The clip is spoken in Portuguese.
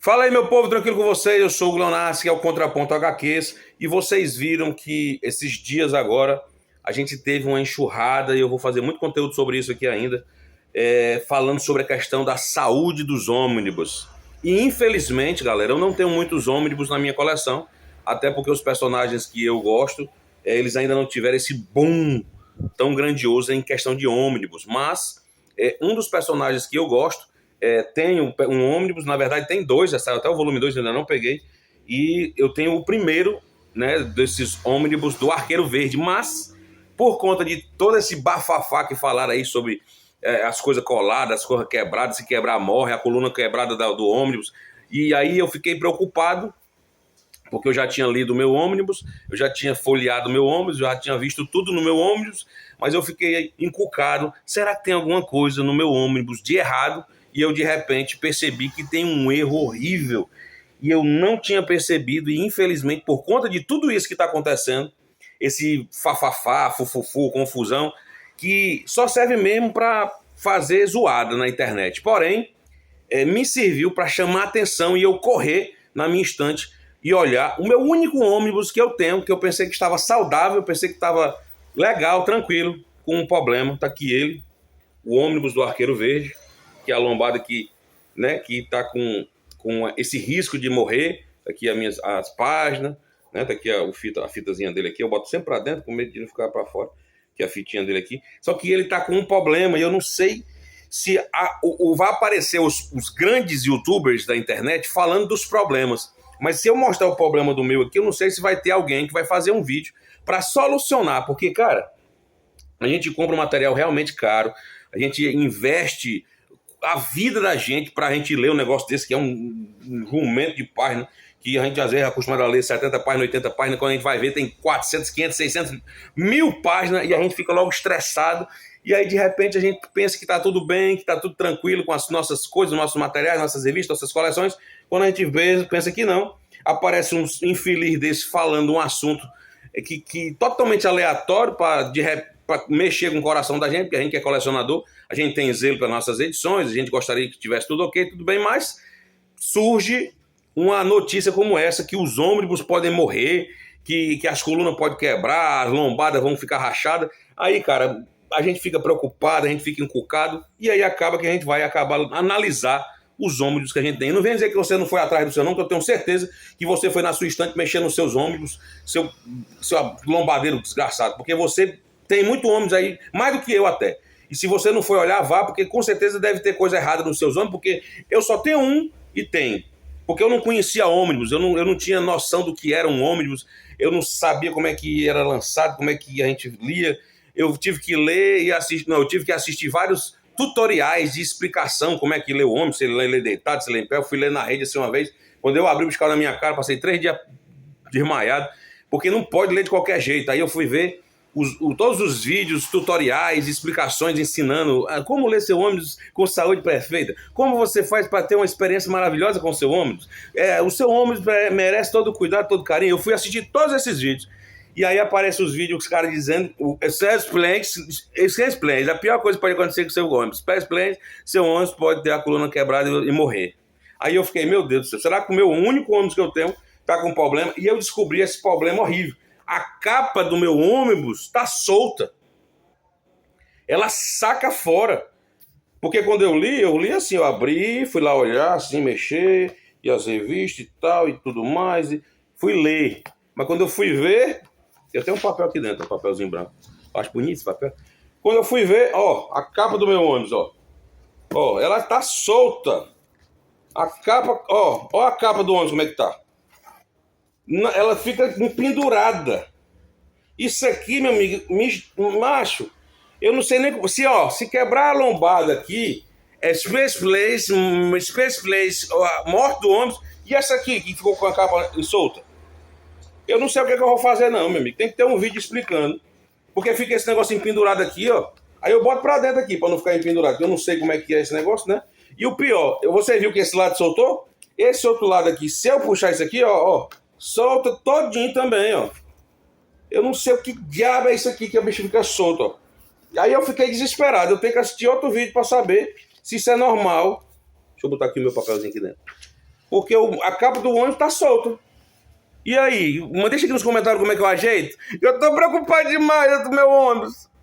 Fala aí, meu povo, tranquilo com vocês? Eu sou o Leonardo, que é o Contraponto HQs, e vocês viram que esses dias agora a gente teve uma enxurrada, e eu vou fazer muito conteúdo sobre isso aqui ainda, falando sobre a questão da saúde dos ônibus. E infelizmente, galera, eu não tenho muitos ônibus na minha coleção, até porque os personagens que eu gosto, eles ainda não tiveram esse boom tão grandioso em questão de ônibus. Mas um dos personagens que eu gosto tem um ônibus, na verdade tem dois, já saiu até o volume 2, ainda não peguei, e eu tenho o primeiro, né, desses ônibus do Arqueiro Verde, mas por conta de todo esse bafafá que falaram aí sobre as coisas coladas, as coisas quebradas, se quebrar morre, a coluna quebrada do ônibus, e aí eu fiquei preocupado, porque eu já tinha lido o meu ônibus, eu já tinha folheado o meu ônibus, eu já tinha visto tudo no meu ônibus, mas eu fiquei encucado, será que tem alguma coisa no meu ônibus de errado? E eu de repente percebi que tem um erro horrível, e eu não tinha percebido, e infelizmente por conta de tudo isso que está acontecendo, esse fafafá, fufufu, confusão, que só serve mesmo para fazer zoada na internet. Porém, me serviu para chamar atenção e eu correr na minha estante e olhar o meu único ônibus que eu tenho, que eu pensei que estava saudável, eu pensei que estava legal, tranquilo, com um problema. Tá aqui ele, o ônibus do Arqueiro Verde, que é a lombada que, né, que tá com esse risco de morrer. Tá aqui as páginas, né, tá aqui a fitazinha dele aqui, eu boto sempre para dentro com medo de não ficar para fora, que é a fitinha dele aqui. Só que ele tá com um problema e eu não sei se vai aparecer os grandes youtubers da internet falando dos problemas. Mas se eu mostrar o problema do meu aqui, eu não sei se vai ter alguém que vai fazer um vídeo para solucionar. Porque, cara, a gente compra um material realmente caro, a gente investe a vida da gente para a gente ler um negócio desse, que é um jumento de página, que a gente às vezes é acostumado a ler 70 páginas, 80 páginas, quando a gente vai ver tem 400, 500, 600, 1000 páginas, e a gente fica logo estressado. E aí, de repente, a gente pensa que está tudo bem, que está tudo tranquilo com as nossas coisas, nossos materiais, nossas revistas, nossas coleções. Quando a gente pensa que não, aparece um infeliz desse falando um assunto que totalmente aleatório para mexer com o coração da gente, porque a gente que é colecionador, a gente tem zelo para nossas edições, a gente gostaria que tivesse tudo ok, tudo bem, mas surge uma notícia como essa, que os ônibus podem morrer, que as colunas podem quebrar, as lombadas vão ficar rachadas. Aí, cara, a gente fica preocupado, a gente fica encucado, e aí acaba que a gente vai acabar analisar os ônibus que a gente tem. Não vem dizer que você não foi atrás do seu não, que eu tenho certeza que você foi na sua estante mexendo nos seus ônibus, seu lombadeiro desgraçado, porque você tem muito ônibus aí, mais do que eu até. E se você não foi olhar, vá, porque com certeza deve ter coisa errada nos seus ônibus, porque eu só tenho um e tenho. Porque eu não conhecia ônibus, eu não tinha noção do que era um ônibus, eu não sabia como é que era lançado, como é que a gente lia. Eu tive que ler e assistir, não, eu tive que assistir vários tutoriais de explicação como é que lê o ônibus, se ele lê deitado, se ele lê em pé. Eu fui ler na rede assim uma vez, quando eu abri o buscar na minha cara, passei 3 dias desmaiado, porque não pode ler de qualquer jeito. Aí eu fui ver todos os vídeos, tutoriais, explicações ensinando como ler seu ônibus com saúde perfeita, como você faz para ter uma experiência maravilhosa com o seu ônibus. O seu ônibus merece todo o cuidado, todo o carinho. Eu fui assistir todos esses vídeos. E aí aparecem os vídeos, os caras dizendo, a pior coisa que pode acontecer com o seu ônibus. Seu ônibus pode ter a coluna quebrada e morrer. Aí eu fiquei, meu Deus do céu, será que o meu único ônibus que eu tenho está com problema? E eu descobri esse problema horrível. A capa do meu ônibus está solta. Ela saca fora. Porque quando eu li assim, eu abri, fui lá olhar, assim, mexer, e as revistas e tal, e tudo mais, e fui ler. Mas quando eu fui ver, eu tenho um papel aqui dentro, um papelzinho branco. Acho bonito esse papel. Quando eu fui ver, ó, a capa do meu ônibus, ó, ela tá solta. A capa, ó a capa do ônibus como é que tá. Ela fica pendurada. Isso aqui, meu amigo, macho, eu não sei nem se quebrar a lombada aqui, Space Place, morte do ônibus, e essa aqui que ficou com a capa solta. Eu não sei o que eu vou fazer não, meu amigo. Tem que ter um vídeo explicando. Porque fica esse negócio empendurado aqui, ó. Aí eu boto pra dentro aqui, pra não ficar empendurado. Eu não sei como é que é esse negócio, né? E o pior, você viu que esse lado soltou? Esse outro lado aqui, se eu puxar isso aqui, ó, solta todinho também, ó. Eu não sei o que diabo é isso aqui que a bicha fica solta, ó. Aí eu fiquei desesperado. Eu tenho que assistir outro vídeo pra saber se isso é normal. Deixa eu botar aqui o meu papelzinho aqui dentro. porque a capa do ônibus tá solta. E aí? Deixa aqui nos comentários como é que eu ajeito. Eu tô preocupado demais do meu ônibus.